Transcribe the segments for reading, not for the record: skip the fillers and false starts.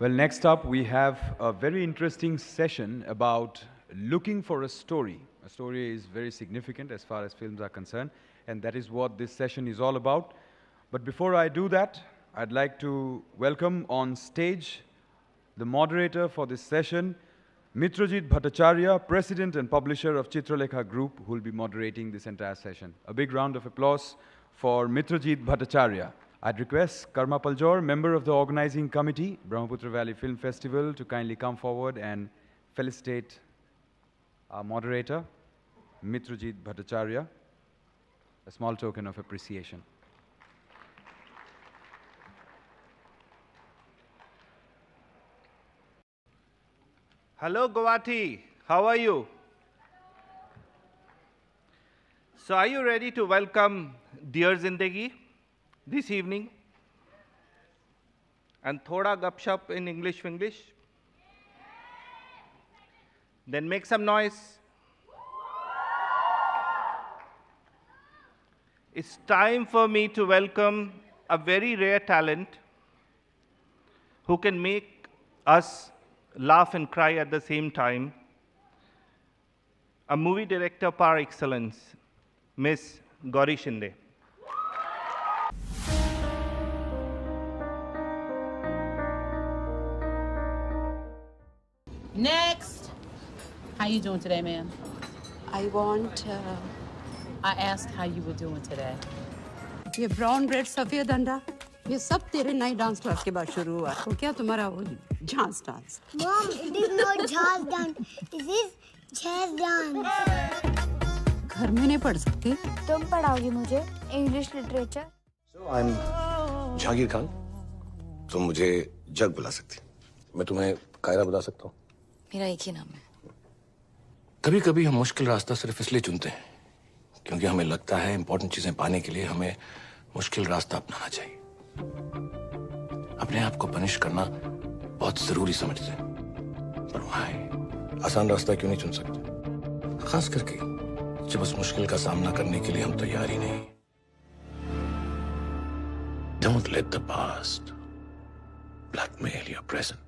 Well, next up, we have a very interesting session about looking for a story. A story is very significant as far as films are concerned, and that is what this session is all about. But before I do that, I'd like to welcome on stage the moderator for this session, Mitrajit Bhattacharya, President and Publisher of Chitralekha Group, who will be moderating this entire session. A big round of applause for Mitrajit Bhattacharya. I'd request Karma Paljor, member of the organizing committee, Brahmaputra Valley Film Festival, to kindly come forward and felicitate our moderator, Mitrajit Bhattacharya, a small token of appreciation. Hello, Guwahati. How are you? So are you ready to welcome Dear Zindagi this evening? And thoda gupshup in English. Then make some noise. It's time for me to welcome a very rare talent who can make us laugh and cry at the same time. A movie director par excellence, Miss Gauri Shinde. Next. How you doing today, ma'am? I asked how you were doing today. ये brown bread सफेद अंडा ये सब तेरे नए dance class के बाद शुरू हुआ तो क्या तुम्हारा वो झांस dance Mom, it is not jazz dance. It is jazz dance. घर में नहीं पढ़ सकते तुम पढ़ाओगी मुझे English literature So I'm Jahangir Khan. तुम मुझे जग बुला सकती. मैं तुम्हें कायरा बुला सकता हूँ. मेरा एक ही नाम है. कभी-कभी हम मुश्किल रास्ता सिर्फ इसलिए चुनते हैं क्योंकि हमें लगता है इंपॉर्टेंट चीजें पाने के लिए हमें मुश्किल रास्ता अपनाना चाहिए. अपने आप को पनिश करना बहुत जरूरी समझते हैं. पर why? आसान रास्ता क्यों नहीं चुन सकते? खास करके जब उस मुश्किल का सामना करने के लिए हम तैयार ही नहीं. Don't let the past blackmail your present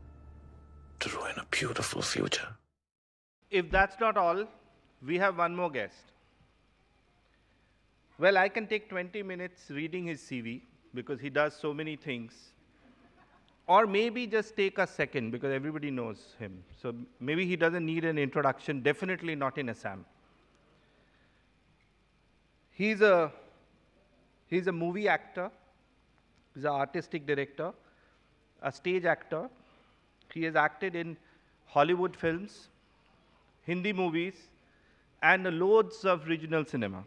to ruin a beautiful future. If that's not all, we have one more guest. Well, I can take 20 minutes reading his CV because he does so many things. Or maybe just take a second because everybody knows him. So maybe he doesn't need an introduction, definitely not in Assam. He's a movie actor, he's an artistic director, a stage actor. He has acted in Hollywood films, Hindi movies, and loads of regional cinema.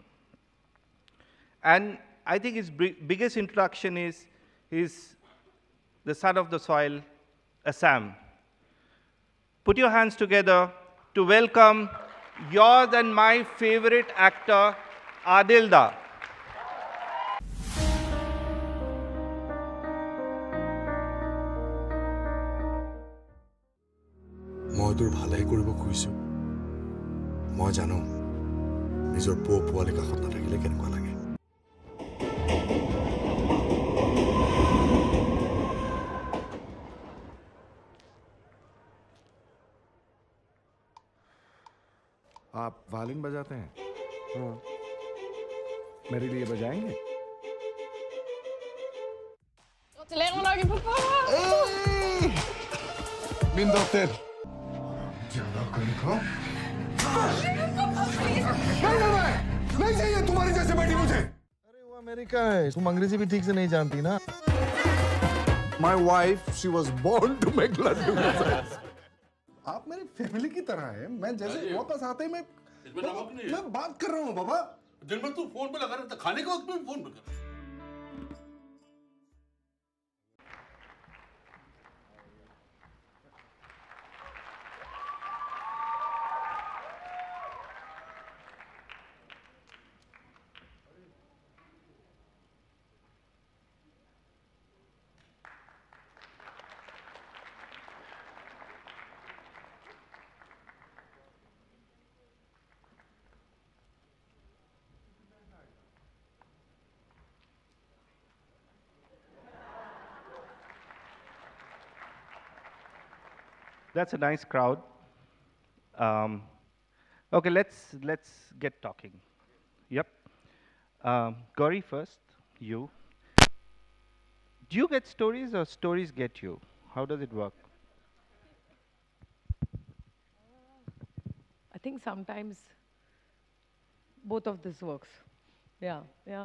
And I think his biggest introduction is the son of the soil, Assam. Put your hands together to welcome yours and my favorite actor, Adil Da. মই তোৰ ভালাই কৰিব খুজিছো মই জানো নিজৰ পোৱালি কাষত নাথাকিলে কেনেকুৱা লাগে आप वायलिन बजाते हैं हाँ मेरे लिए बजाएंगे min dotter नहीं चाहिए तुम्हारी जैसे बेटी मुझे अरे वो अमेरिका है तुम अंग्रेजी भी ठीक से नहीं जानती ना My wife she was born to make laddu आप मेरी फैमिली की तरह है मैं जैसे वापस आते ही मैं बात कर रहा हूँ बाबा दिन भर तू फोन पे लगा रहता खाने के वक्त में फोन पे कर That's a nice crowd. Okay, let's get talking. Yep. Gauri first, you. Do you get stories or stories get you? How does it work? I think sometimes both of this works. Yeah, yeah.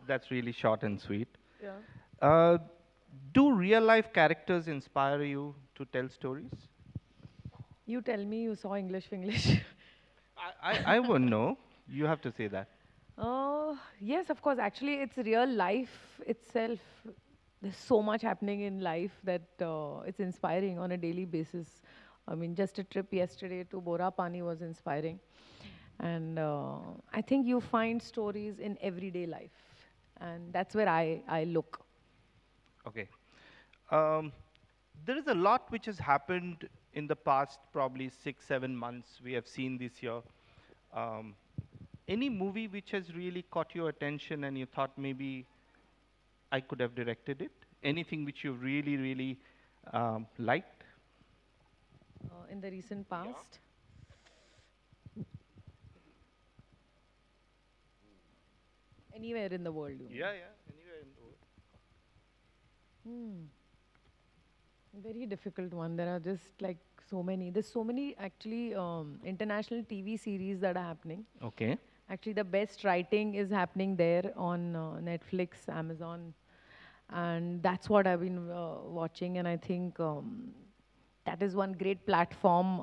That's really short and sweet. Yeah. Uh, do real life characters inspire you to tell stories? You tell me you saw English. I won't know. You have to say that. Yes, of course. Actually, it's real life itself. There's so much happening in life that it's inspiring on a daily basis. I mean, just a trip yesterday to Bora Pani was inspiring. And I think you find stories in everyday life. And that's where I look. Okay. There is a lot which has happened in the past probably 6, 7 months we have seen this year. Any movie which has really caught your attention and you thought maybe I could have directed it? Anything which you really, really liked? In the recent past. Anywhere in the world. You mean? Yeah, anywhere in the world. Very difficult one. There are just like so many. There's so many actually international TV series that are happening. Okay. Actually, the best writing is happening there on Netflix, Amazon, and that's what I've been watching. And I think that is one great platform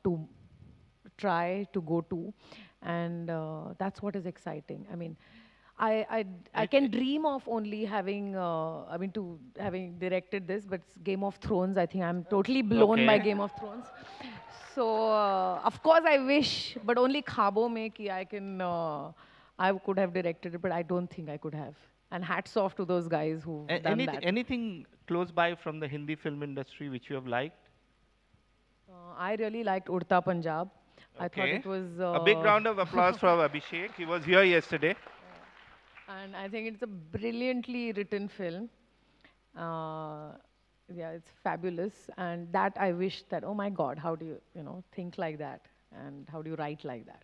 to try to go to, and that's what is exciting. I mean, I can dream of only having having directed this, but it's Game of Thrones. I think I'm totally blown by Game of Thrones. So of course I wish, but only khabo mein ki I could have directed it, but I don't think I could have. And hats off to those guys who've done that. Anything close by from the Hindi film industry which you have liked? I really liked Udta Punjab. I thought it was a big round of applause for Abhishek. He was here yesterday. And I think it's a brilliantly written film. Yeah, it's fabulous. And that I wish that, oh my God, how do you, think like that? And how do you write like that?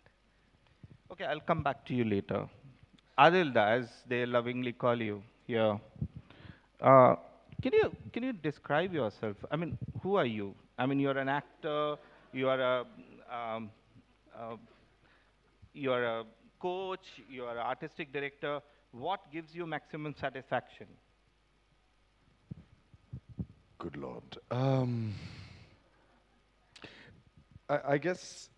Okay, I'll come back to you later. Adilda, as they lovingly call you here. Can you describe yourself? I mean, who are you? I mean, you're an actor, you are a coach, you are an artistic director. What gives you maximum satisfaction? Good Lord. I guess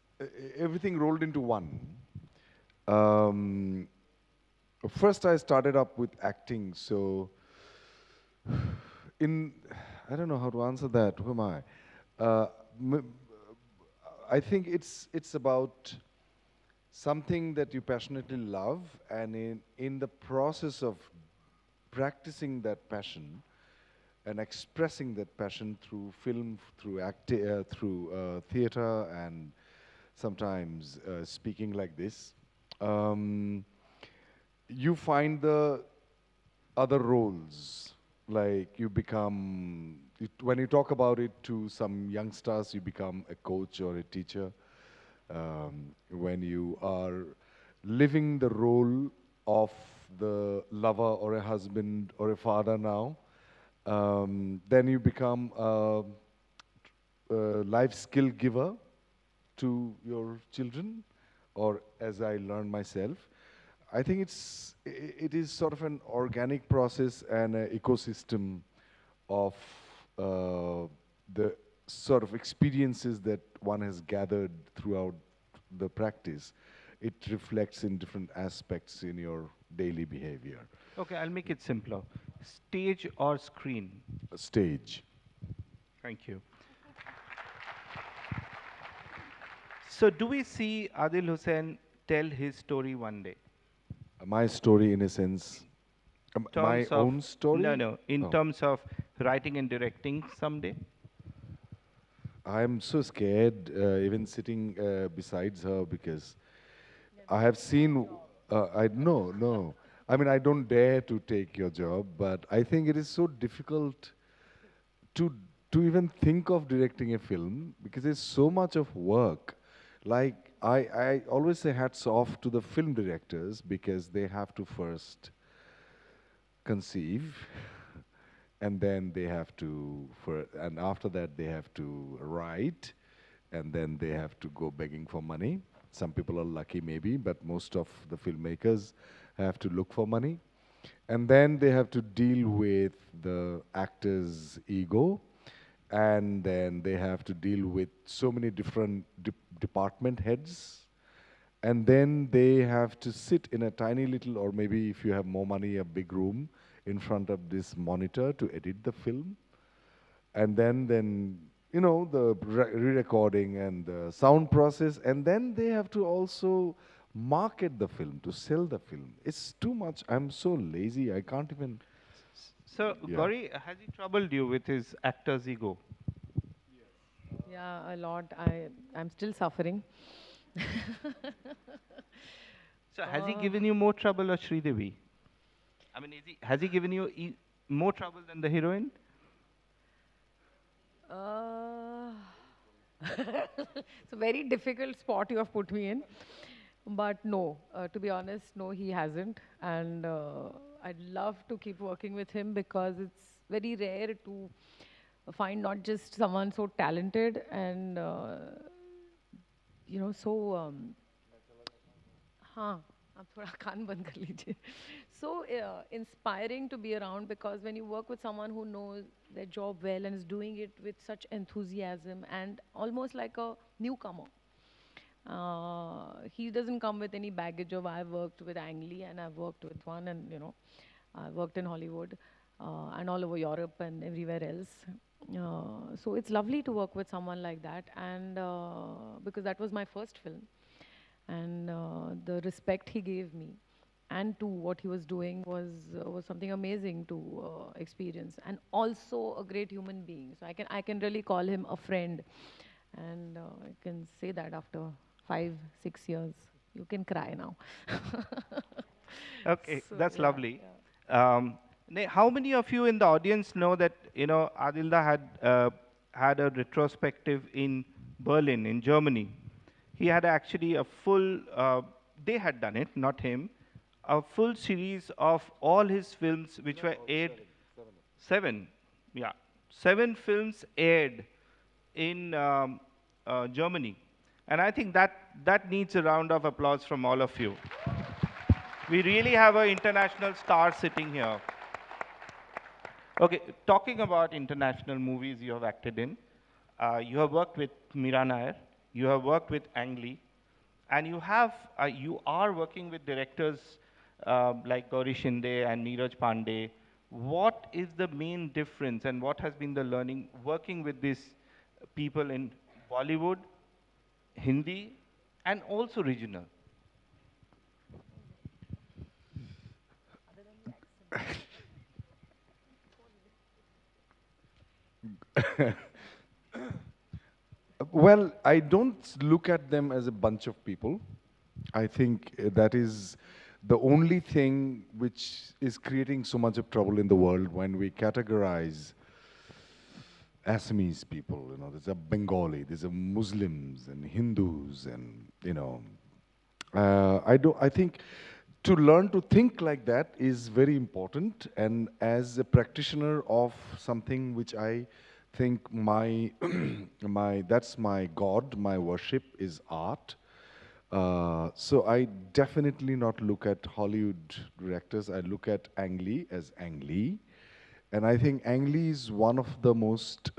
everything rolled into one. First, I started up with acting, so I don't know how to answer that. Who am I? I think it's about something that you passionately love, and in the process of practicing that passion and expressing that passion through film, through through theater, and sometimes speaking like this, you find the other roles. Like you become, when you talk about it to some youngsters, you become a coach or a teacher. When you are living the role of the lover or a husband or a father now, then you become a life skill giver to your children, or as I learned myself. I think it is sort of an organic process and an ecosystem of the sort of experiences that one has gathered throughout the practice. It reflects in different aspects in your daily behavior. Okay, I'll make it simpler. Stage or screen? Stage. Thank you. So do we see Adil Hussain tell his story one day? My story, in a sense, my own story? No, in terms of writing and directing someday? I'm so scared, even sitting besides her, because I have seen, no. I mean, I don't dare to take your job, but I think it is so difficult to to even think of directing a film, because there's so much of work. Like, I always say hats off to the film directors, because they have to first conceive, and then they have to, and after that they have to write, and then they have to go begging for money. Some people are lucky maybe, but most of the filmmakers have to look for money. And then they have to deal with the actor's ego, and then they have to deal with so many different department heads, and then they have to sit in a tiny little, or maybe if you have more money, a big room in front of this monitor to edit the film. And then you know, the re-recording and the sound process, and then they have to also market the film, to sell the film. It's too much. I'm so lazy, I can't even. So, Yeah. Gauri, has he troubled you with his actor's ego? Yeah, a lot. I'm still suffering. So, has he given you more trouble or Sridevi? I mean, has he given you more trouble than the heroine? It's a very difficult spot you have put me in. But no, to be honest, no, he hasn't. And I'd love to keep working with him, because it's very rare to find not just someone so talented and, you know, so... हाँ, आप थोड़ा कान बंद कर लीजिए. So inspiring to be around, because when you work with someone who knows their job well and is doing it with such enthusiasm and almost like a newcomer, he doesn't come with any baggage of I've worked with Ang Lee and I've worked with one, and you know, I've worked in Hollywood and all over Europe and everywhere else. So it's lovely to work with someone like that, and because that was my first film, and the respect he gave me and to what he was doing was something amazing to experience, and also a great human being. So I can really call him a friend, and I can say that after 5-6 years. You can cry now. Okay, So, that's yeah, lovely. yeah. How many of you in the audience know that, you know, Adilda had a retrospective in Berlin, in Germany? He had actually a full, they had done it, not him, a full series of all his films which were aired. Seven. Yeah. 7 films aired in Germany. And I think that needs a round of applause from all of you. We really have an international star sitting here. Okay, talking about international movies you have acted in, you have worked with Meera Nair, you have worked with Ang Lee, and you are working with directors like Gauri Shinde and Neeraj Pandey. What is the main difference, and what has been the learning working with these people in Bollywood, Hindi, and also regional? Well, I don't look at them as a bunch of people. I think that is the only thing which is creating so much of trouble in the world, when we categorize Assamese people. You know, there's a Bengali, there's a Muslims and Hindus, and you know, I think to learn to think like that is very important. And as a practitioner of something which I think that's my God, my worship is art. So I definitely not look at Hollywood directors. I look at Ang Lee as Ang Lee. And I think Ang Lee is one of the most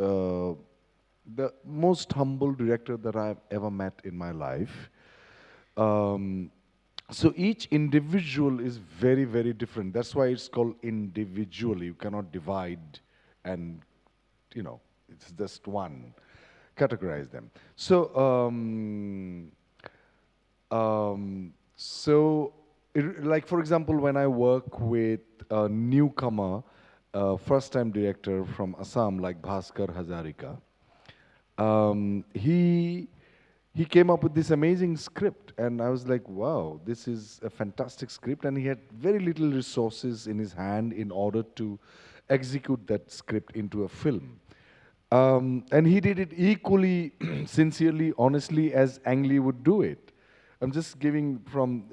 humble director that I've ever met in my life. So each individual is very, very different. That's why it's called individual. You cannot divide and, you know, it's just one. Categorize them. So, like for example, when I work with a newcomer, first-time director from Assam, like Bhaskar Hazarika, he came up with this amazing script, and I was like, wow, this is a fantastic script, and he had very little resources in his hand in order to execute that script into a film. And he did it equally sincerely, honestly as Ang Lee would do it. I'm just giving from,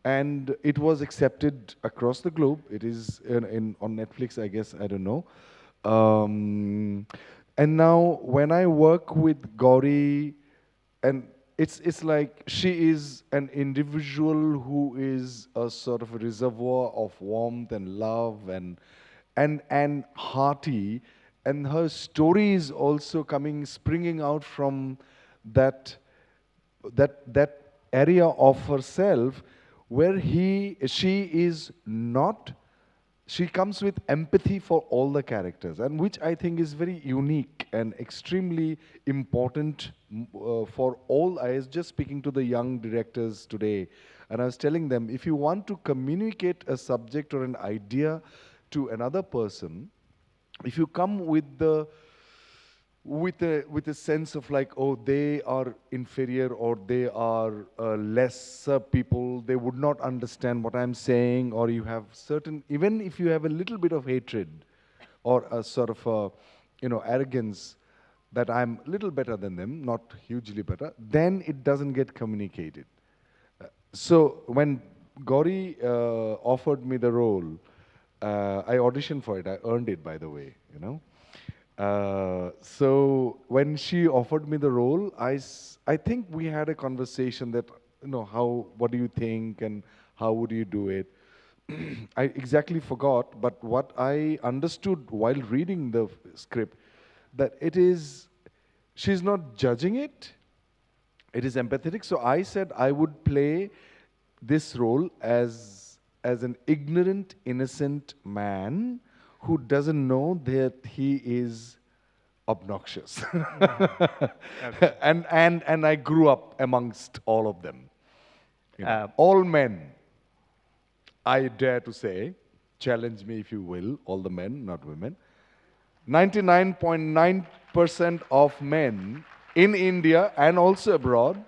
and it was accepted across the globe. It is on Netflix, I guess, I don't know. And now when I work with Gauri, and it's like she is an individual who is a sort of a reservoir of warmth and love and hearty, and her story is also springing out from that area of herself where she comes with empathy for all the characters, and which I think is very unique and extremely important for all. I was just speaking to the young directors today, and I was telling them, if you want to communicate a subject or an idea to another person, if you come with a sense of like, oh, they are inferior or they are lesser people, they would not understand what I'm saying, or you have even if you have a little bit of hatred or a sort of arrogance that I'm a little better than them, not hugely better, then it doesn't get communicated. So when Gauri offered me the role, I auditioned for it. I earned it, by the way, So when she offered me the role, I think we had a conversation that, what do you think and how would you do it? I exactly forgot, but what I understood while reading the script, that she's not judging it, it is empathetic. So I said I would play this role as an ignorant, innocent man who doesn't know that he is obnoxious. and I grew up amongst all of them. All men, I dare to say, challenge me if you will, all the men, not women. 99.9% of men in India and also abroad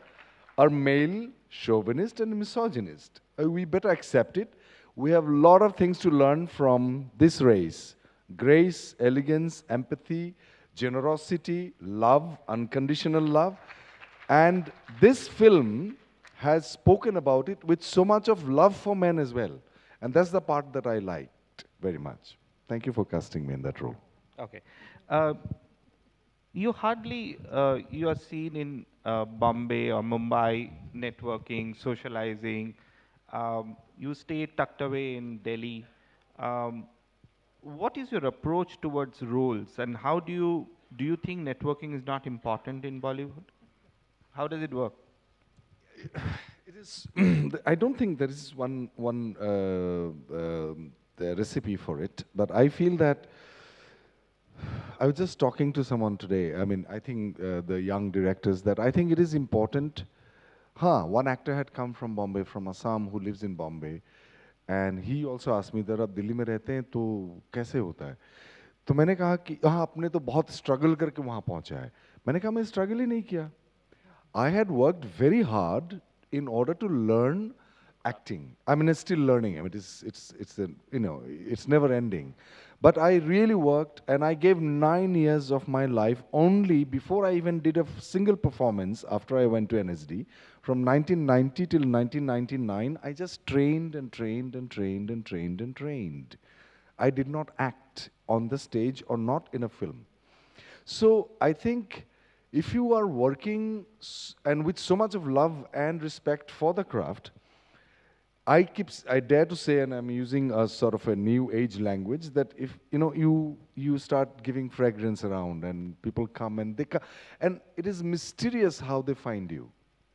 are male, chauvinist and misogynist. We better accept it. We have a lot of things to learn from this race. Grace, elegance, empathy, generosity, love, unconditional love. And this film has spoken about it with so much of love for men as well. And that's the part that I liked very much. Thank you for casting me in that role. Okay. You hardly, you are seen in Bombay or Mumbai, networking, socializing. You stay tucked away in Delhi. What is your approach towards roles, and how do you think networking is not important in Bollywood? How does it work? It is. I don't think there is one the recipe for it, but I feel that I was just talking to someone today. I mean, I think the young directors, that I think it is important. One actor had come from Bombay, from Assam, who lives in Bombay, and he also asked me, "Dara, Delhi में रहते हैं तो कैसे होता है?" तो मैंने कहा कि हाँ, आपने तो बहुत struggle करके वहाँ पहुँचा है. मैंने कहा मैं struggle ही नहीं किया. I had worked very hard in order to learn acting. I mean, it's still learning. I mean, it's never ending. But I really worked, and I gave 9 years of my life only before I even did a single performance after I went to NSD. From 1990 till 1999, I just trained and trained and trained and trained and trained. I did not act on the stage or not in a film. So I think if you are working and with so much of love and respect for the craft, I dare to say, and I'm using a sort of a new age language, that if you start giving fragrance around and people come and and it is mysterious how they find you.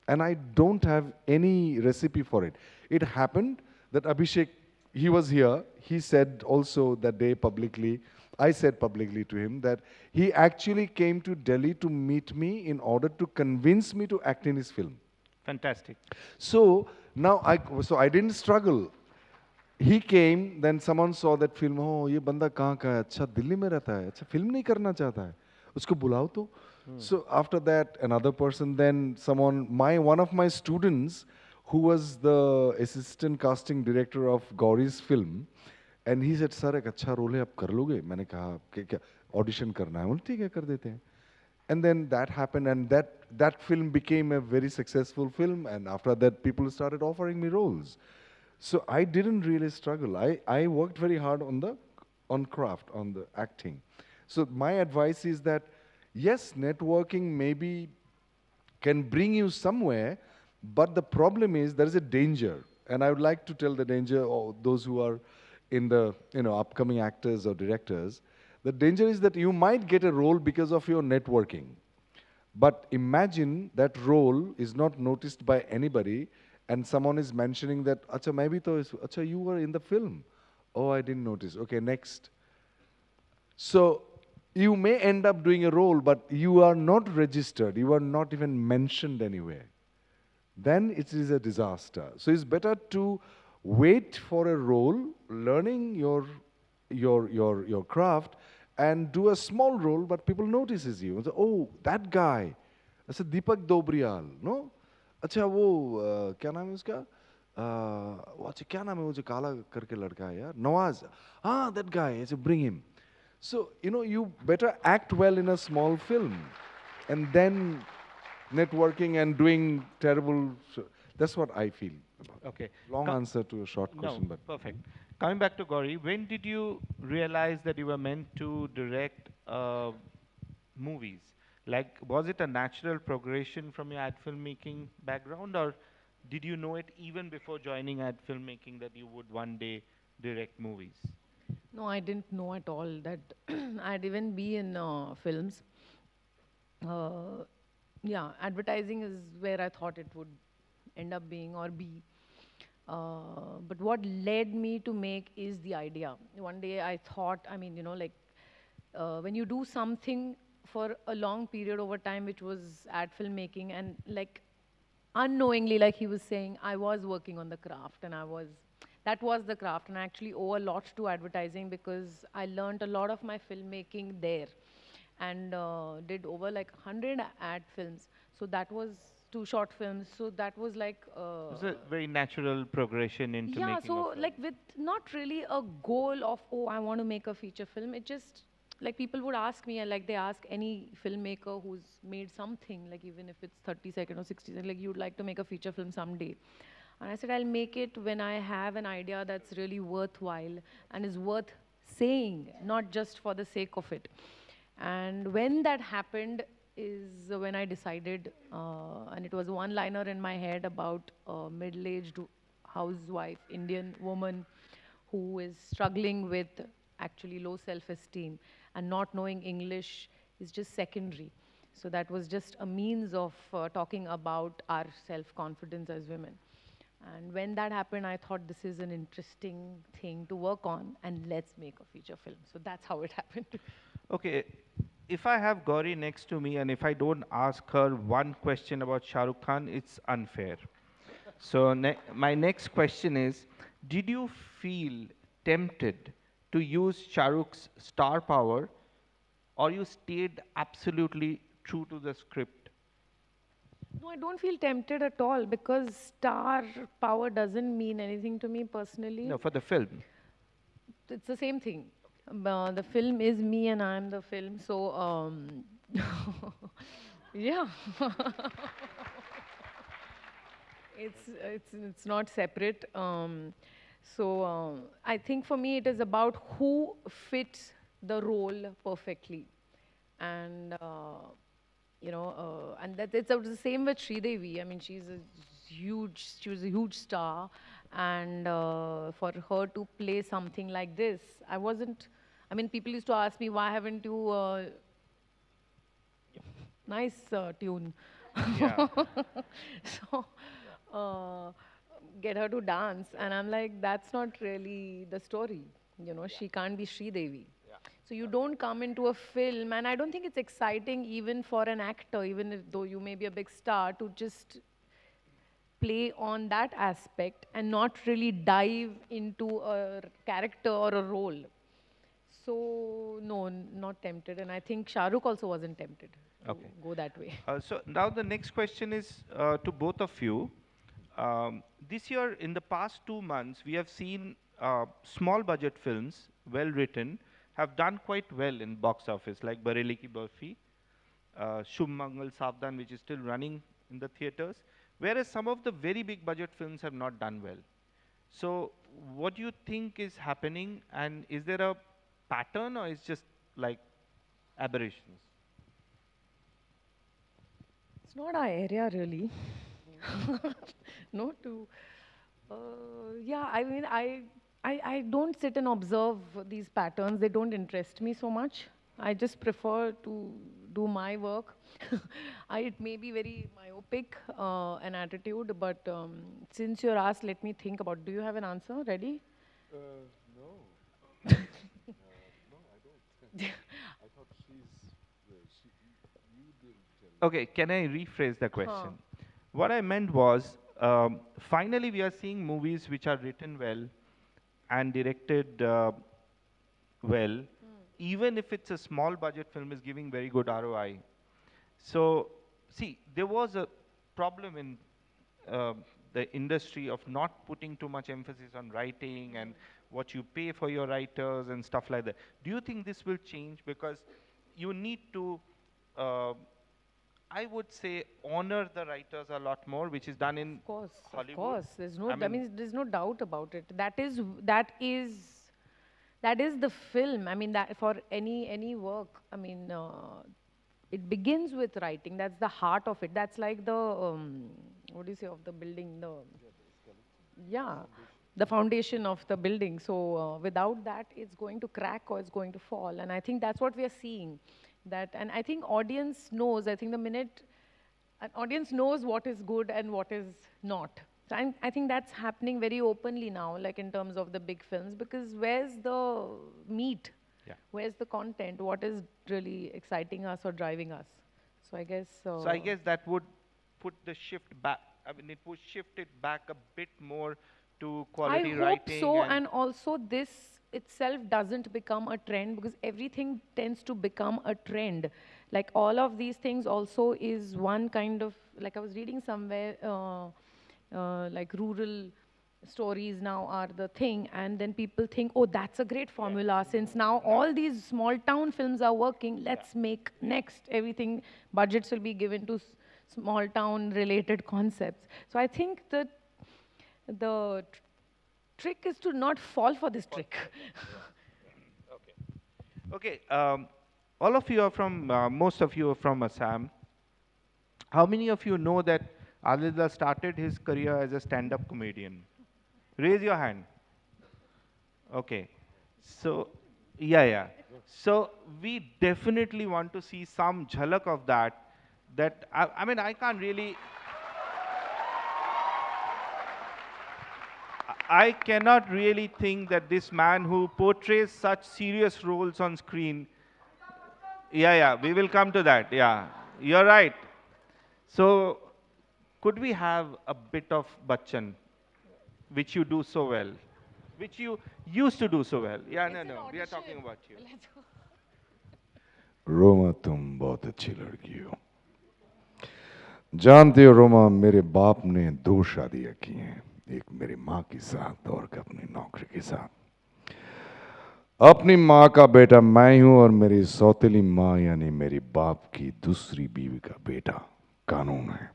And I don't have any recipe for it. It happened that Abhishek, he was here, he said also that day publicly, I said publicly to him that he actually came to Delhi to meet me in order to convince me to act in his film. Fantastic. So now I didn't struggle. He came, then someone saw that film, oh, ये बंदा कहाँ का है? अच्छा दिल्ली में रहता है, अच्छा फिल्म नहीं करना चाहता है, उसको बुलाओ तो. So after that, another person, then one of my students, who was the assistant casting director of Gauri's film, and he said, "Sir, एक अच्छा रोल है, आप कर लोगे?" मैंने कहा, "क्या?" audition करना है, ठीक है कर देते हैं. And then that happened, and that film became a very successful film, and after that people started offering me roles. So I didn't really struggle. I worked very hard on craft, on the acting. So my advice is that, yes, networking maybe can bring you somewhere, but the problem is there is a danger. And I would like to tell the danger of those who are in the upcoming actors or directors. The danger is that you might get a role because of your networking. But imagine that role is not noticed by anybody, and someone is mentioning that, Acha, maybe Acha, you were in the film. Oh, I didn't notice. Okay, next. So you may end up doing a role, but you are not registered. You are not even mentioned anywhere. Then it is a disaster. So it's better to wait for a role, learning your craft, and do a small role, but people notices you. And say, oh, that guy. I said, Deepak Dobriyal, no? अच्छा वो क्या नाम है उसका? वो अच्छा क्या नाम है वो जो काला करके लड़का है यार? Nawaz. Ah, that guy. I said, bring him. So, you better act well in a small film, and then networking and doing terrible. That's what I feel about. Okay. Long answer to a short question, but perfect. Coming back to Gauri, when did you realize that you were meant to direct movies? Like, was it a natural progression from your ad filmmaking background, or did you know it even before joining ad filmmaking that you would one day direct movies? No, I didn't know at all that I'd even be in films. Yeah, advertising is where I thought it would end up being or be. But what led me to make is the idea. One day I thought, when you do something for a long period over time, which was ad filmmaking, and unknowingly, like he was saying, I was working on the craft, and that was the craft, and I actually owe a lot to advertising because I learned a lot of my filmmaking there, and did over 100 ad films. So that was 2 short films. So that was It was a very natural progression into yeah. making So a film. with not really a goal of I want to make a feature film. It just people would ask me, and they ask any filmmaker who's made something, even if it's 30 seconds or 60 seconds, you'd like to make a feature film someday. And I said, I'll make it when I have an idea that's really worthwhile and is worth saying, not just for the sake of it. And when that happened is when I decided, and it was a one-liner in my head about a middle-aged housewife, Indian woman, who is struggling with actually low self-esteem, and not knowing English is just secondary. So that was just a means of talking about our self-confidence as women. And when that happened, I thought this is an interesting thing to work on, and let's make a feature film. So that's how it happened. Okay, if I have Gauri next to me and if I don't ask her one question about Shah Rukh Khan, it's unfair. So my next question is, did you feel tempted to use Shah Rukh's star power, or you stayed absolutely true to the script? No, I don't feel tempted at all because star power doesn't mean anything to me personally. No, for the film. It's the same thing. The film is me and I'm the film. So, yeah. It's not separate. I think for me it is about who fits the role perfectly. And and that it's the same with Sridevi. I mean, she was a huge star, and for her to play something like this, people used to ask me, why haven't you, nice tune. Yeah. So, get her to dance, and I'm like, that's not really the story. She can't be Sridevi. So you don't come into a film, and I don't think it's exciting even for an actor, though you may be a big star, to just play on that aspect and not really dive into a character or a role. So no, not tempted, and I think Shah Rukh also wasn't tempted to go that way. So now the next question is to both of you. This year, in the past 2 months, we have seen small budget films, well written, have done quite well in box office, like Bareli Ki Barfi, Shubh Mangal Savdhan, which is still running in the theaters, whereas some of the very big budget films have not done well. So what do you think is happening, and is there a pattern, or is just like aberrations? It's not our area really. No, yeah, I mean, I don't sit and observe these patterns. They don't interest me so much. I just prefer to do my work. It may be very myopic, an attitude, but since you're asked, let me think about, do you have an answer ready? No. No, I don't. I thought you did tell. Okay, can I rephrase the question? What I meant was, finally we are seeing movies which are written well and directed well, even if it's a small budget film, is giving very good ROI. So, see, there was a problem in the industry of not putting too much emphasis on writing and what you pay for your writers and stuff like that. Do you think this will change? Because you need to, I would say, honor the writers a lot more, which is done in Hollywood. Of course. There's no, I I mean, there's no doubt about it. That is the film. I mean, that for any work, I mean, it begins with writing. That's the heart of it. That's like the, what do you say, of the building, the foundation of the building. So without that, it's going to crack or it's going to fall. And I think that's what we are seeing. And I think audience knows, I think the minute an audience knows what is good and what is not. So I think that's happening very openly now, like in terms of the big films, because where's the meat? Yeah. Where's the content? What is really exciting us or driving us? So I guess... So I guess that would put the shift back, I mean, it would shift it back a bit more to quality I writing. hope so, and also this itself doesn't become a trend, because everything tends to become a trend. Like all of these things also is one kind of, like I was reading somewhere, like rural stories now are the thing, and then people think, oh, that's a great formula, since now all these small town films are working, let's make next everything, budgets will be given to small town related concepts. So I think that the trick is to not fall for this trick. Okay, all of you are from, most of you are from Assam. How many of you know that Adil started his career as a stand-up comedian? Raise your hand. Okay. So, yeah. So, we definitely want to see some jhalak of that. I mean, I can't really... I cannot really think that this man who portrays such serious roles on screen... Yeah, we will come to that. Yeah, you're right. So, could we have a bit of Bachchan, which you do so well, which you used to do so well? Yeah, no, we are talking about you. Roma तुम बहुत अच्छी लड़की हो। जानते हो रोमा, मेरे बाप ने 2 शादियां की हैं, एक मेरी माँ के साथ और अपनी नौकरी के साथ। अपनी माँ का बेटा मैं हूं और मेरी सौतेली माँ यानी मेरी बाप की दूसरी बीवी का बेटा कानून है।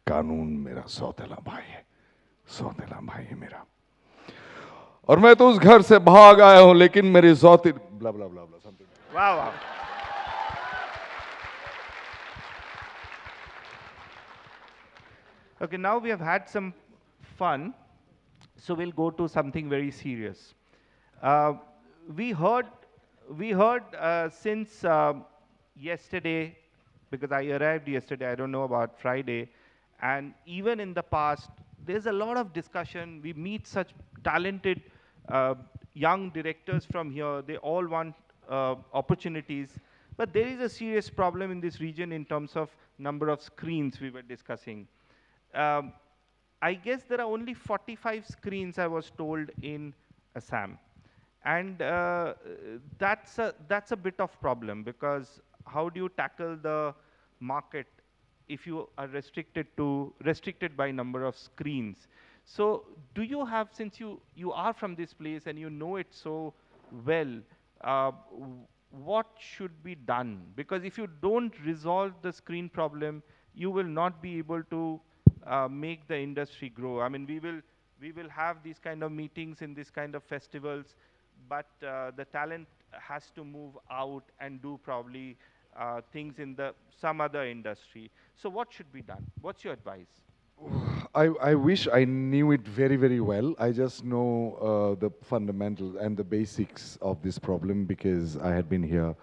कानून मेरा सौतेला भाई है, सौतेला भाई है मेरा। और मैं तो उस घर से भाग आया हूं, लेकिन मेरी सौतेली blah blah blah blah something. Wow. Okay, now we have had some fun, so we'll go to something very serious. We heard since yesterday, because I arrived yesterday, I don't know about Friday, and even in the past, there's a lot of discussion. We meet such talented young directors from here. They all want opportunities, but there is a serious problem in this region in terms of number of screens we were discussing. I guess there are only 45 screens, I was told, in Assam. And that's a bit of problem, because how do you tackle the market if you are restricted by number of screens? So do you have, since you are from this place and you know it so well, what should be done? Because if you don't resolve the screen problem, you will not be able to make the industry grow. I mean, we will have these kind of meetings in these kind of festivals, but the talent has to move out and do probably things in some other industry. So what should be done? What's your advice? I wish I knew it very, very well. I just know the fundamentals and the basics of this problem because I had been here.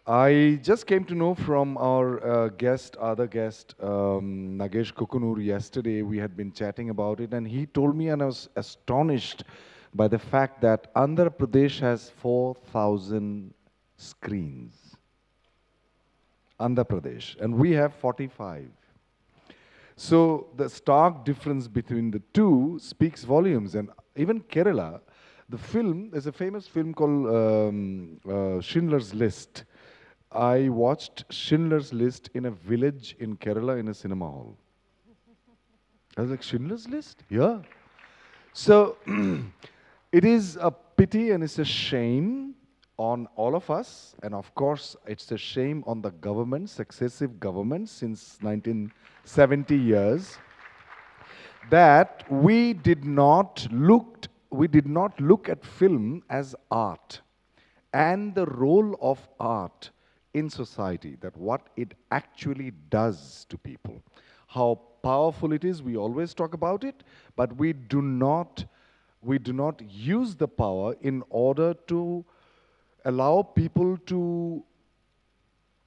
I just came to know from our other guest, Nagesh Kukunur, yesterday. We had been chatting about it, and he told me, and I was astonished by the fact that Andhra Pradesh has 4,000 screens. Andhra Pradesh, and we have 45. So the stark difference between the two speaks volumes. And even Kerala, there's a famous film called Schindler's List. I watched Schindler's List in a village in Kerala in a cinema hall. I was like, Schindler's List? Yeah. So it is a pity and it's a shame on all of us. And of course, it's a shame on the government, successive governments since 1970 years, that we did not look at film as art and the role of art in society, that what it actually does to people, how powerful it is. We always talk about it, but we do not use the power in order to allow people to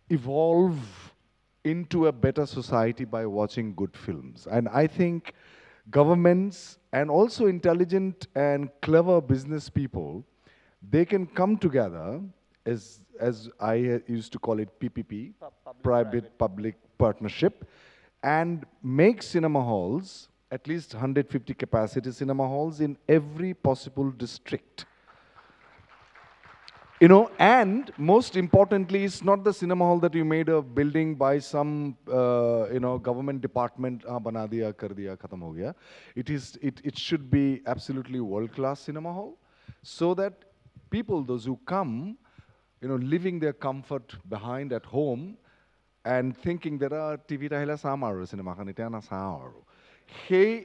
evolve into a better society by watching good films. And I think governments and also intelligent and clever business people, they can come together as I used to call it PPP, private-public partnership, and make cinema halls, at least 150 capacity cinema halls in every possible district. You know, and most importantly, it's not the cinema hall that you made a building by some, government department, bana diya, kar diya, khatam ho gaya. It should be absolutely world-class cinema hall, so that people, those who come, leaving their comfort behind at home and thinking there are TV rahila samaru cinema khanitana samaru. Hey.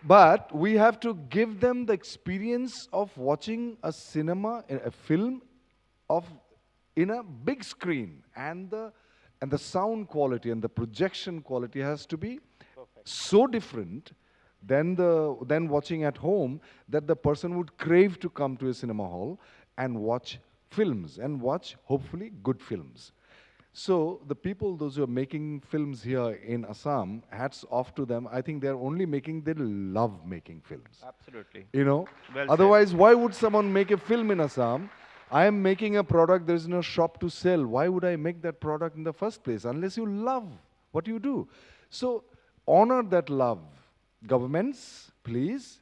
But we have to give them the experience of watching a film in a big screen, and the sound quality and the projection quality has to be so different than watching at home that the person would crave to come to a cinema hall and watch films, and watch hopefully good films. So the people, those who are making films here in Assam, hats off to them. I think they love making films. Absolutely. Well Otherwise, why would someone make a film in Assam? I am making a product, there is no shop to sell. Why would I make that product in the first place? Unless you love what you do. So honor that love. Governments, please,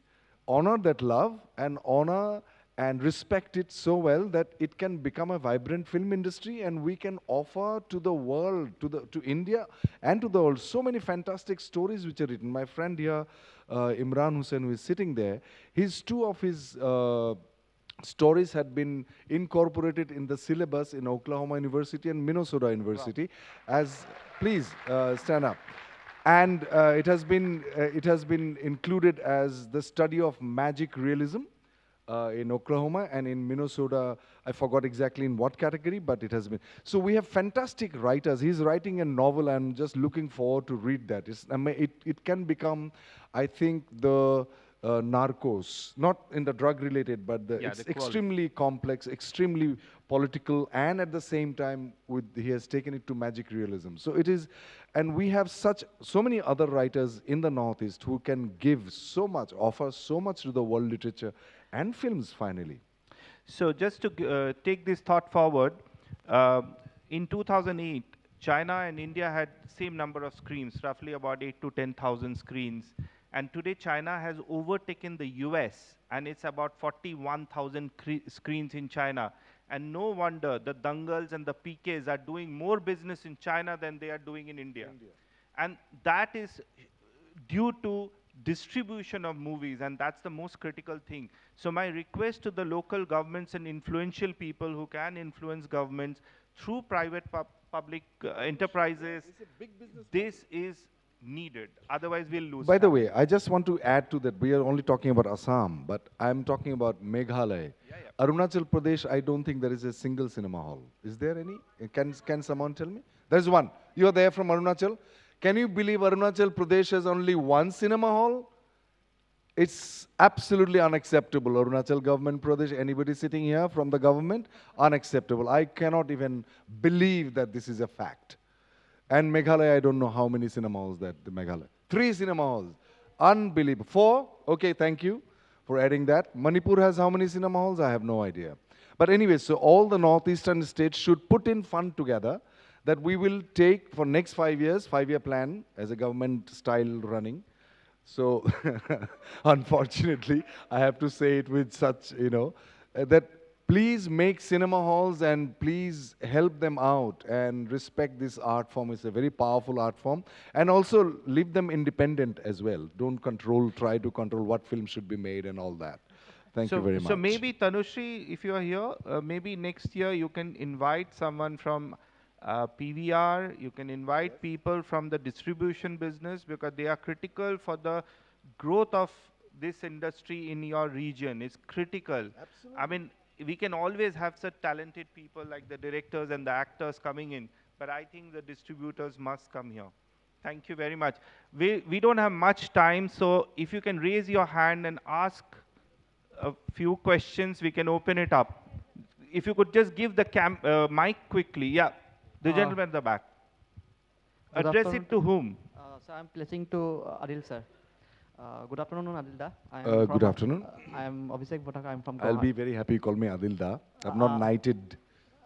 honor that love and honor and respect it so well that it can become a vibrant film industry, and we can offer to the world, to India and to the world, so many fantastic stories which are written. My friend here, Imran Hussain, who is sitting there, two of his stories had been incorporated in the syllabus in Oklahoma University and Minnesota University. Wow. Please stand up. And it has been included as the study of magic realism in Oklahoma, and in Minnesota, I forgot exactly in what category, but it has been. So we have fantastic writers. He's writing a novel. I'm just looking forward to read that. It can become, I think, the Narcos, not in the drug-related, but it's extremely complex, extremely political, and at the same time, he has taken it to magic realism. So it is, and we have so many other writers in the Northeast who can give so much, offer so much to the world literature and films, finally. So just to take this thought forward, in 2008, China and India had same number of screens, roughly about 8 to 10,000 screens. And today China has overtaken the US, and it's about 41,000 screens in China. And no wonder the Dangals and the PKs are doing more business in China than they are doing in India. And that is due to distribution of movies, and that's the most critical thing. So my request to the local governments and influential people who can influence governments through private public enterprises, this is needed. Otherwise, we'll lose. By the way, I just want to add to that. We are only talking about Assam, but I'm talking about Meghalaya. Arunachal Pradesh, I don't think there is a single cinema hall. Is there any? Can someone tell me? There's one. You're there from Arunachal. Can you believe Arunachal Pradesh has only one cinema hall? It's absolutely unacceptable. Arunachal government Pradesh, anybody sitting here from the government? Unacceptable. I cannot even believe that this is a fact. And Meghalaya, I don't know how many cinema halls that the Meghalaya. 3 cinema halls. Unbelievable. 4? Okay, thank you for adding that. Manipur has how many cinema halls? I have no idea. But anyway, so all the northeastern states should put in fund together that we will take for next 5 years, 5-year plan as a government style running. So, unfortunately, I have to say it with such, that please make cinema halls and please help them out and respect this art form. It's a very powerful art form. And also leave them independent as well. Don't try to control what film should be made and all that. Thank you very much. So maybe Tanushree, if you are here, maybe next year you can invite someone from PVR, you can invite people from the distribution business because they are critical for the growth of this industry in your region. It's critical. Absolutely. I mean, we can always have such talented people like the directors and the actors coming in, but I think the distributors must come here. Thank you very much. We don't have much time, so if you can raise your hand and ask a few questions, we can open it up. If you could just give the mic quickly. Yeah, the gentleman at the back. Address it to whom? So I'm placing to Adil sir. Good afternoon, Adil da. Good afternoon. I am Abhishek Bhattacharya. I'm from Guwahati. I'll be very happy you call me Adil da. I'm not knighted.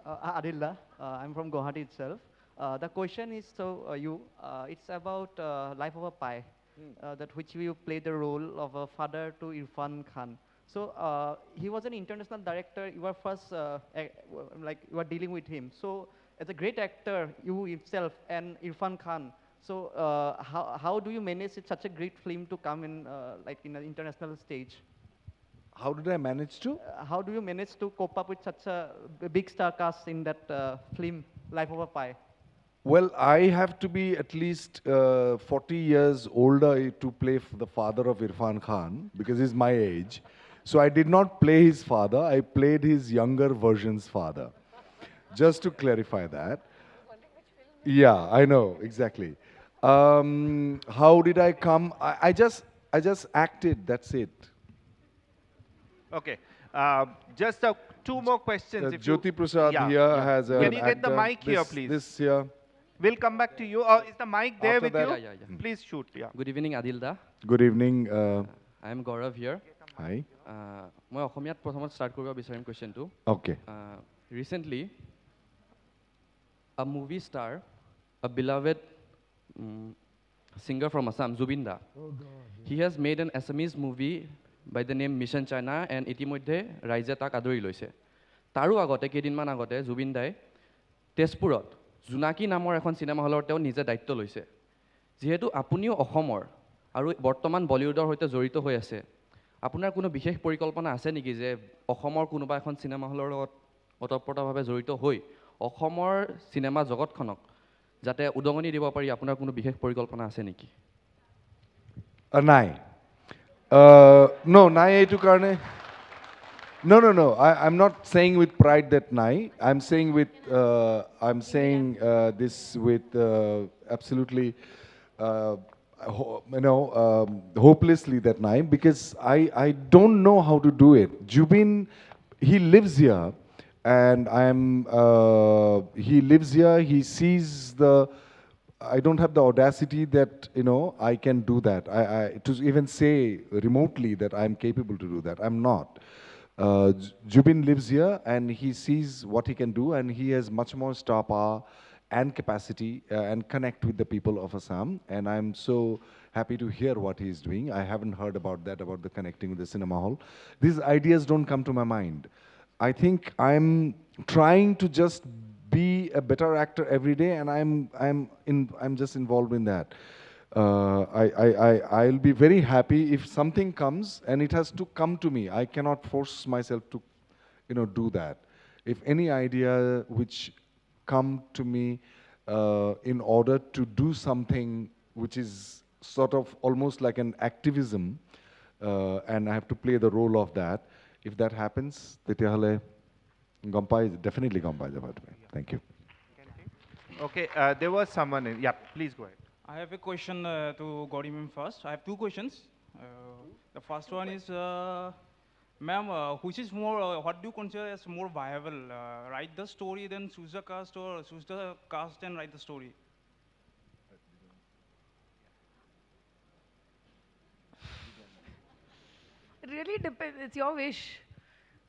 Adil da. I'm from Guwahati itself. The question is, it's about Life of a Pi, that which you play the role of a father to Irfan Khan. So he was an international director. You were first, you were dealing with him. So as a great actor, you yourself and Irfan Khan. So how do you manage such a great film to come in in an international stage? How did I manage to? How do you manage to cope up with such a big star cast in that film, Life of a Pi? Well, I have to be at least 40 years older to play the father of Irfan Khan because he's my age. So I did not play his father, I played his younger version's father. Just to clarify that. Yeah, I know, exactly. How did I come? I just acted, that's it. Okay. Just 2 more questions. Jyoti Prasad here has an Can you get the mic here, please? This here. We'll come back to you. Is the mic there with you? Yeah. Please shoot. Yeah. Good evening, Adil da. Good evening. I am Gaurav here. Hi. মই অসমীয়াত প্ৰথমত start কৰিব বিচাৰিম কোৱেশ্চনটো Okay. Recently, a movie star, a beloved singer from Assam, Zubin Da, he has made an Assamese movie by the name Mission China and ইতিমধ্যে ৰাইজে তাক আদৰি লৈছে তাৰো আগতে কেইদিনমান আগতে জুবিন দাই তেজপুৰত জোনাকী নামৰ এখন চিনেমা হলৰ তেওঁ নিজে দায়িত্ব লৈছে যেহেতু আপুনিও অসমৰ আৰু বৰ্তমান বলিউডৰ সৈতে জড়িত হৈ আছে আপোনাৰ কোনো বিশেষ পৰিকল্পনা আছে নেকি যে অসমৰ কোনোবা এখন চিনেমা হলৰ লগত অতঃপ্ৰতভাৱে জড়িত হৈ অসমৰ চিনেমা জগতখনক যাতে উদগনি দিব পাৰি আপোনাৰ কোনো বিশেষ পৰিকল্পনা আছে নেকি নাই no নাই এইটো কাৰণে No. I'm not saying with pride that nai. I'm saying this with absolutely, hopelessly that nai because I don't know how to do it. Jubin, he lives here, and he lives here. He sees I don't have the audacity that I can do that. To even say remotely that I'm capable to do that. I'm not. Jubin lives here and he sees what he can do and he has much more star power and capacity and connect with the people of Assam, and I'm so happy to hear what he's doing. I haven't heard about the connecting with the cinema hall. These ideas don't come to my mind. I think I'm trying to just be a better actor every day, and I'm just involved in that. I'll be very happy if something comes, and it has to come to me. I cannot force myself to, do that. If any idea which come to me in order to do something which is sort of almost like an activism, and I have to play the role of that. If that happens, definitely Gampai. Thank you. Okay, there was someone in. Yeah, please go ahead. I have a question to Gauri ma'am first. I have two questions. The first one is, ma'am, which is more, what do you consider as more viable? Write the story, then choose the cast, or choose the cast and write the story? It really depends. It's your wish.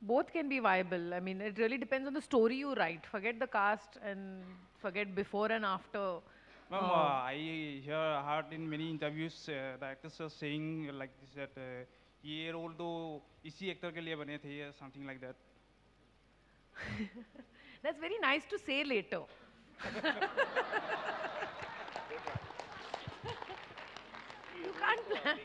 Both can be viable. I mean, it really depends on the story you write. Forget the cast and forget before and after. Ma'am, I heard in many interviews the actors are saying like this that ये role तो इसी actor के लिए बने थे, something like that. That's very nice to say later. You can't plan.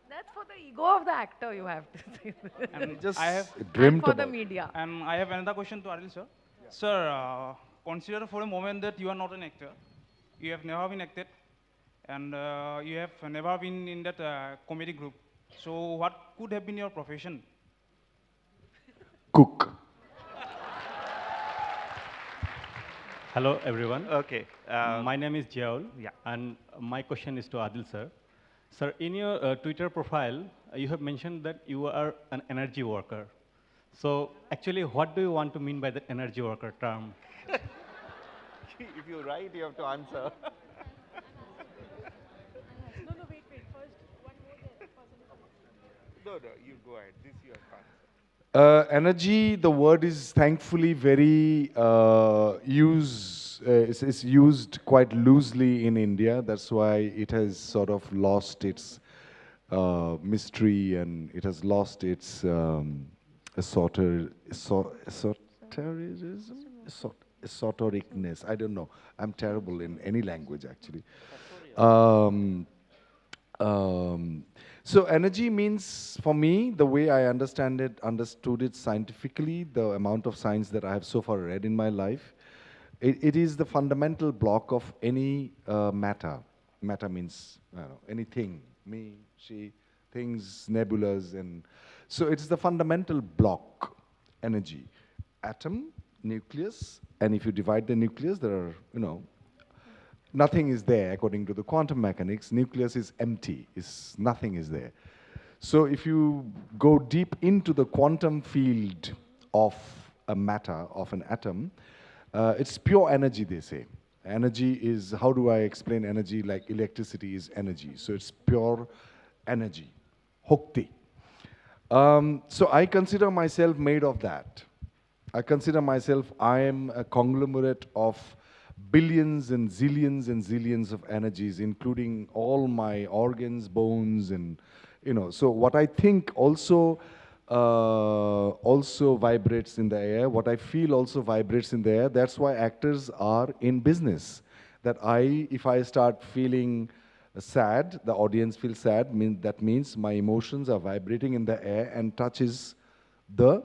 That's for the ego of the actor, you have to say. And Just I have dreamt for the about it. media. And I have another question to Adil sir. Sir, consider for a moment that you are not an actor. You have never been acted, and you have never been in that comedy group. So what could have been your profession? Cook. Hello, everyone. Okay. My name is Jaul, Yeah. and my question is to Adil sir. Sir, in your Twitter profile, you have mentioned that you are an energy worker. So, actually, what do you want to mean by the energy worker term? If you write, you have to answer. No, you go ahead. This you have to answer. Energy, the word is thankfully very is used quite loosely in India. That's why it has sort of lost its mystery, and it has lost its esotericness. I don't know. I'm terrible in any language, actually. So energy means, for me, the way I understood it scientifically, the amount of science that I have so far read in my life, it is the fundamental block of any matter. Matter means, I don't know, anything, me, she, things, nebulas, and so it's the fundamental block, energy. Atom, nucleus, and if you divide the nucleus, there are, nothing is there according to the quantum mechanics. Nucleus is empty, nothing is there. So if you go deep into the quantum field of a matter, of an atom, it's pure energy, they say. Energy is, how do I explain energy? Like electricity is energy. So it's pure energy, Hokti. So I consider myself made of that. I consider myself, I am a conglomerate of billions and zillions of energies, including all my organs, bones, and, so what I think also vibrates in the air, what I feel also vibrates in the air. That's why actors are in business. That if I start feeling sad, the audience feels sad, that means my emotions are vibrating in the air and touches the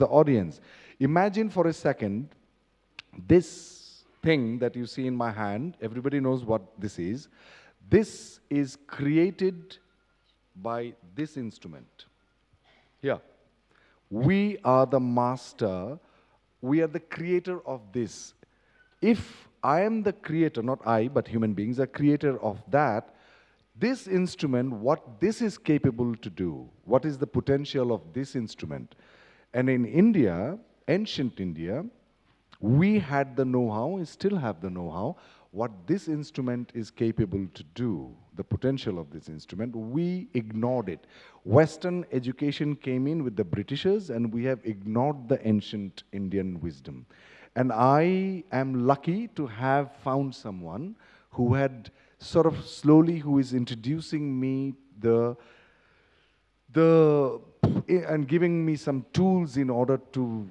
audience. Imagine for a second, this thing that you see in my hand, everybody knows what this is. This is created by this instrument. Here. We are the master, we are the creator of this. If I am the creator, not I, but human beings are creator of that, this instrument, what this is capable to do, what is the potential of this instrument? And in India, ancient India, we had the know-how, and still have the know-how, what this instrument is capable to do, the potential of this instrument. We ignored it. Western education came in with the Britishers, and we have ignored the ancient Indian wisdom. And I am lucky to have found someone who had sort of slowly, who is introducing me and giving me some tools in order to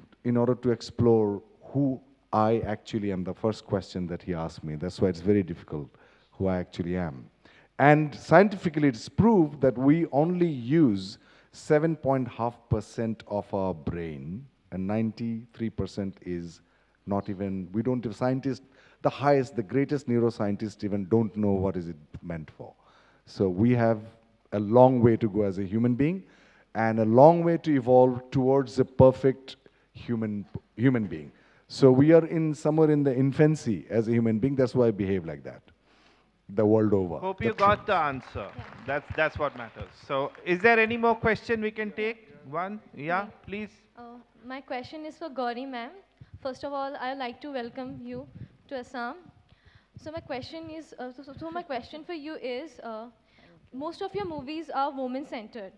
explore who I actually am. The first question that he asked me. That's why it's very difficult who I actually am. And scientifically, it's proved that we only use 7.5% of our brain, and 93% is not even, we don't have scientists, the highest, the greatest neuroscientists even don't know what is it meant for. So we have a long way to go as a human being, and a long way to evolve towards a perfect human being. So we are somewhere in the infancy as a human being. That's why I behave like that, the world over. Hope you got the answer. That's what matters. So is there any more question we can take? One? Yeah, please. My question is for Gauri ma'am. First of all, I would like to welcome you to Assam. So my question is, my question for you is, most of your movies are woman-centered.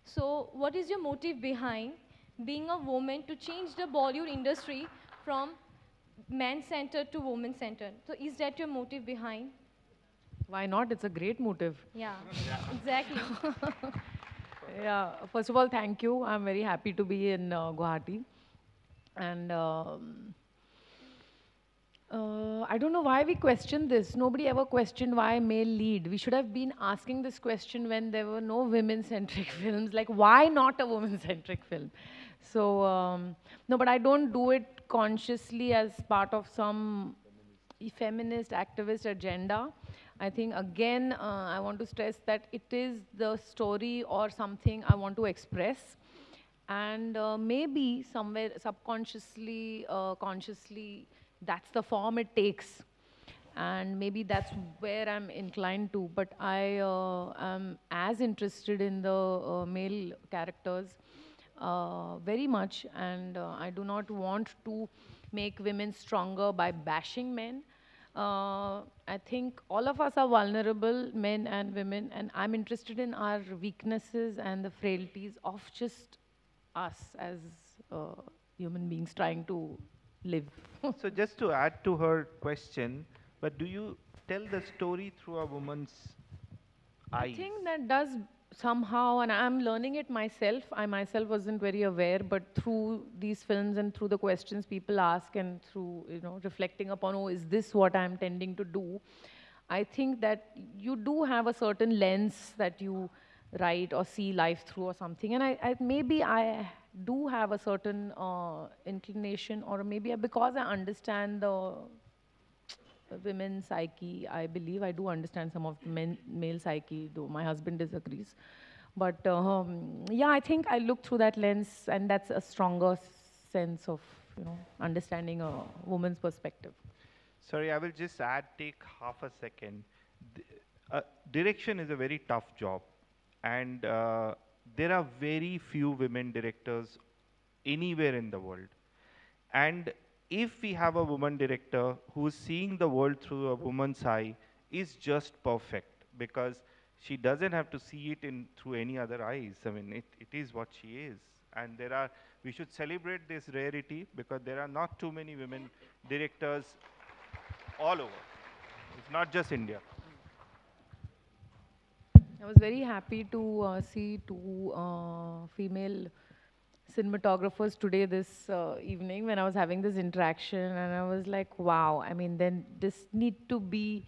So what is your motive behind being a woman to change the Bollywood industry from man-centered to woman-centered? So is that your motive behind? Why not? It's a great motive. Yeah, exactly. Yeah, first of all, thank you. I'm very happy to be in Guwahati. And I don't know why we question this. Nobody ever questioned why male lead. We should have been asking this question when there were no women-centric films. Like, why not a woman-centric film? So, no, but I don't do it consciously as part of some feminist activist agenda. I think, again, I want to stress that it is the story or something I want to express. And maybe somewhere subconsciously, consciously, that's the form it takes. And maybe that's where I'm inclined to. But I am as interested in the male characters very much. And I do not want to make women stronger by bashing men. I think all of us are vulnerable, men and women, and I'm interested in our weaknesses and the frailties of just us as human beings trying to live. So just to add to her question, but do you tell the story through a woman's eyes? I think that does somehow, and I'm learning it myself. I myself wasn't very aware, but through these films and through the questions people ask and through, reflecting upon, oh, is this what I'm tending to do? I think that you do have a certain lens that you write or see life through or something. And maybe I do have a certain inclination, or maybe because I understand the women's psyche, I believe I do understand some of the male psyche, though my husband disagrees. But yeah, I think I look through that lens, and that's a stronger sense of, understanding a woman's perspective. Sorry, I will just take half a second. Direction is a very tough job. And there are very few women directors anywhere in the world. And if we have a woman director who's seeing the world through a woman's eye, is just perfect, because she doesn't have to see it through any other eyes. I mean, it is what she is. And we should celebrate this rarity, because there are not too many women directors all over. It's not just India. I was very happy to see two female cinematographers today this evening when I was having this interaction, and I was like, wow, I mean, then this need to be,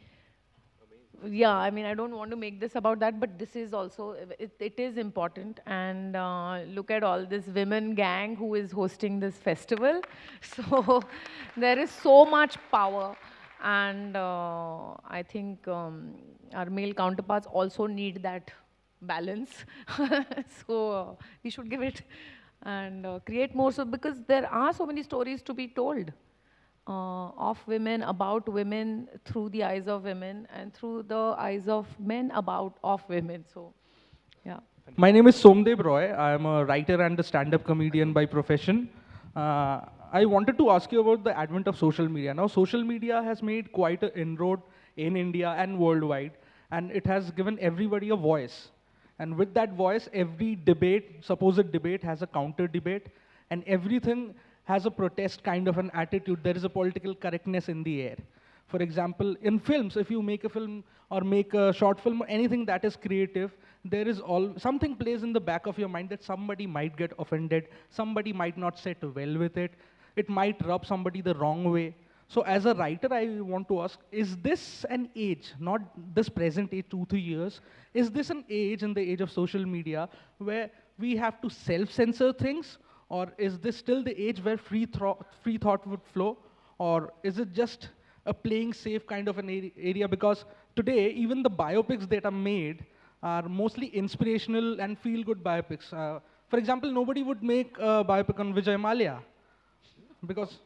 yeah, I mean, I don't want to make this about that, but this is also, it is important. And look at all this women gang who is hosting this festival. So there is so much power. And I think our male counterparts also need that balance. So we should give it and create more. So because there are so many stories to be told of women, about women, through the eyes of women, and through the eyes of men of women. So, yeah. My name is Somdev Roy. I am a writer and a stand-up comedian by profession. I wanted to ask you about the advent of social media. Now, social media has made quite an inroad in India and worldwide, and it has given everybody a voice. And with that voice, every debate, supposed debate, has a counter debate, and everything has a protest kind of an attitude. There is a political correctness in the air. For example, in films, if you make a film or make a short film or anything that is creative, there is something plays in the back of your mind that somebody might get offended, somebody might not sit well with it, it might rub somebody the wrong way. So as a writer, I want to ask, is this an age, not this present age, 2, 3 years, is this an age in the age of social media where we have to self-censor things? Or is this still the age where free thought would flow? Or is it just a playing safe kind of an area? Because today, even the biopics that are made are mostly inspirational and feel-good biopics. For example, nobody would make a biopic on Vijay Mallya, because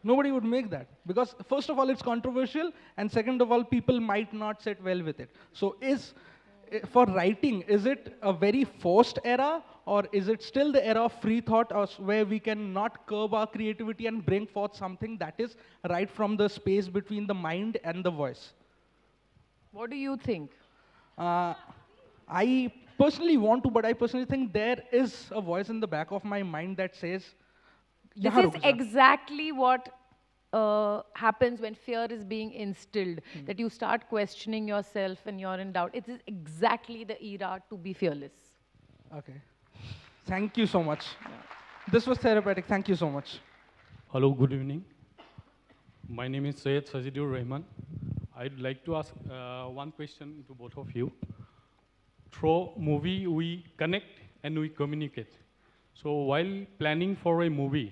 nobody would make that. Because first of all, it's controversial, and second of all, people might not sit well with it. So for writing, is it a very forced era, or is it still the era of free thought, where we can not curb our creativity and bring forth something that is right from the space between the mind and the voice? What do you think? I personally want to, but I personally think there is a voice in the back of my mind that says, this is exactly what happens when fear is being instilled, that you start questioning yourself and you're in doubt. It is exactly the era to be fearless. Okay. Thank you so much. This was therapeutic. Thank you so much. Hello, good evening. My name is Syed Sajidur Rahman. I'd like to ask one question to both of you. Through movie, we connect and we communicate. So while planning for a movie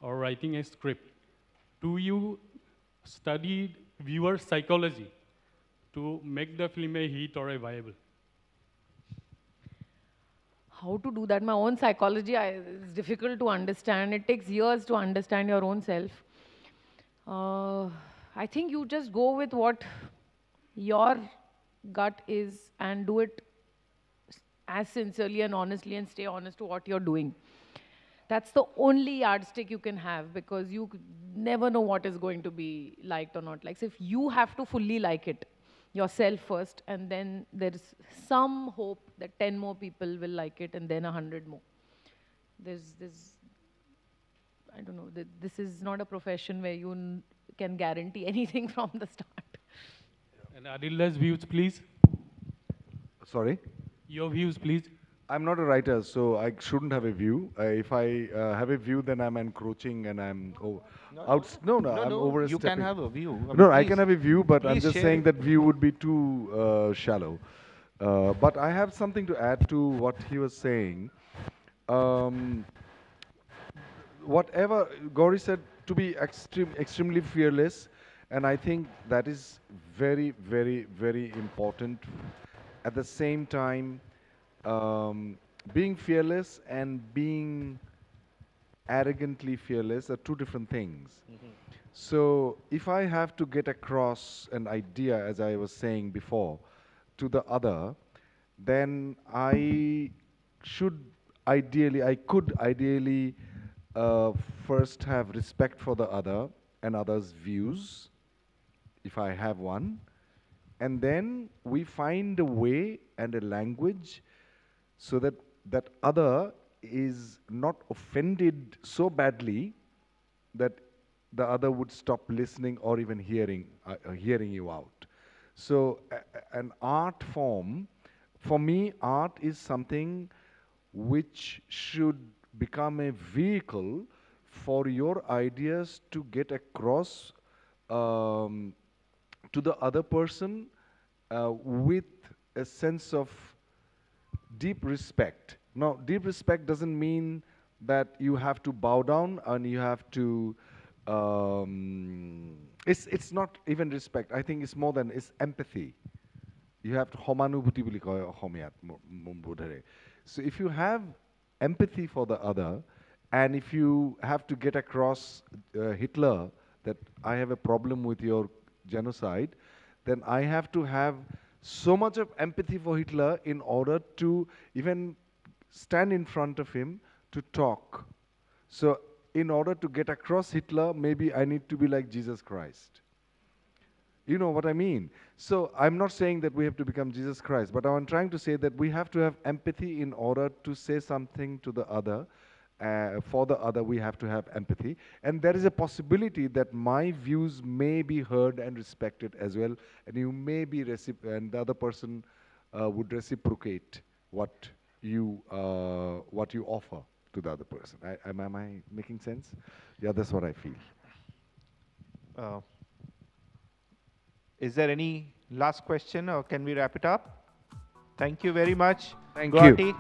or writing a script, do you study viewer psychology to make the film a hit or a viable? How to do that? My own psychology is difficult to understand. It takes years to understand your own self. I think you just go with what your gut is and do it as sincerely and honestly and stay honest to what you're doing. That's the only yardstick you can have, because you never know what is going to be liked or not liked. So if you have to fully like it yourself first, and then there's some hope that 10 more people will like it, and then 100 more. I don't know, this is not a profession where you can guarantee anything from the start. And Adil's views, please. Sorry? Your views, please. I'm not a writer, so I shouldn't have a view. If I have a view, then I'm encroaching and I'm I'm overstepping. You can have a view. No, I can have a view, but I'm just saying that view would be too shallow. But I have something to add to what he was saying. Whatever Gauri said, to be extremely fearless, and I think that is very, very, very important. At the same time, being fearless and being arrogantly fearless are two different things. So if I have to get across an idea, as I was saying before, to the other, then I could ideally first have respect for the other and others' views, if I have one, and then we find a way and a language so that that other is not offended so badly that the other would stop listening or even hearing you out. So an art form, for me, art is something which should become a vehicle for your ideas to get across to the other person with a sense of deep respect. Now, deep respect doesn't mean that you have to bow down and you have to it's not even respect. I think it's more than, it's empathy. You have to homanubhuti boli koy homiyat bodhare. So if you have empathy for the other, and if you have to get across Hitler that I have a problem with your genocide, then I have to have so much of empathy for Hitler in order to even stand in front of him to talk. So in order to get across Hitler, maybe I need to be like Jesus Christ. You know what I mean? So I'm not saying that we have to become Jesus Christ, but I'm trying to say that we have to have empathy in order to say something to the other. For the other, we have to have empathy. And there is a possibility that my views may be heard and respected as well, and you may be and the other person would reciprocate what you offer to the other person. Am I making sense? Yeah, that's what I feel. Is there any last question, or can we wrap it up? Thank you very much. Thank Gauri. you.